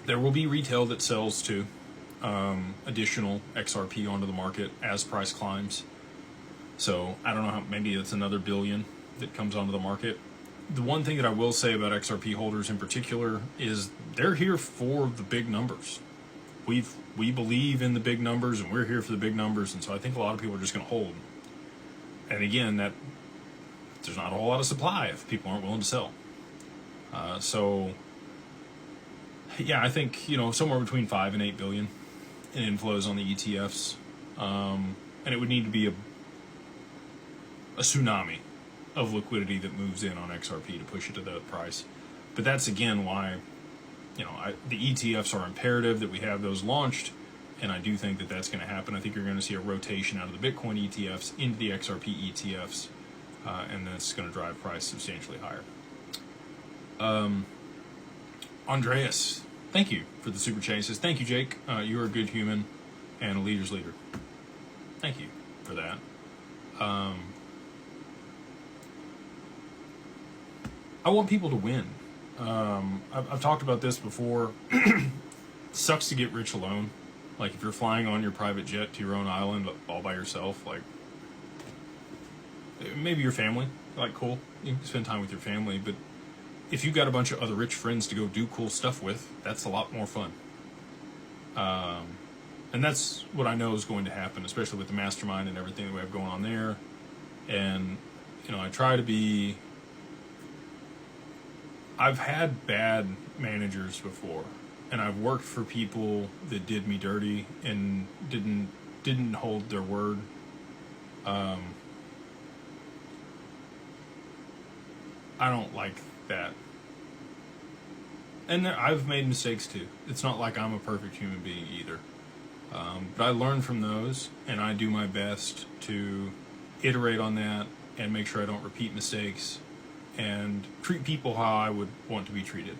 There will be retail that sells to additional XRP onto the market as price climbs. So I don't know how, maybe it's another billion that comes onto the market. The one thing that I will say about XRP holders in particular is they're here for the big numbers. We believe in the big numbers, and we're here for the big numbers, and so I think a lot of people are just going to hold. And again, that there's not a whole lot of supply if people aren't willing to sell. So yeah, I think, you know, somewhere between 5 and 8 billion in inflows on the ETFs, and it would need to be a tsunami of liquidity that moves in on XRP to push it to that price. But that's again why, you know, the ETFs are imperative that we have those launched, and I do think that that's going to happen. I think you're going to see a rotation out of the Bitcoin ETFs into the XRP ETFs, and that's going to drive price substantially higher. Andreas, thank you for the super chat. He says, thank you, Jake. You're a good human and a leader's leader. Thank you for that. I want people to win. I've talked about this before. Sucks to get rich alone. Like if you're flying on your private jet to your own island all by yourself, like maybe your family, like cool, you can spend time with your family, but if you've got a bunch of other rich friends to go do cool stuff with, that's a lot more fun. And that's what I know is going to happen, especially with the mastermind and everything that we have going on there. And, you know, I try to be... I've had bad managers before, and I've worked for people that did me dirty and didn't hold their word. I don't like that. And I've made mistakes too. It's not like I'm a perfect human being either. But I learn from those, and I do my best to iterate on that and make sure I don't repeat mistakes and treat people how I would want to be treated.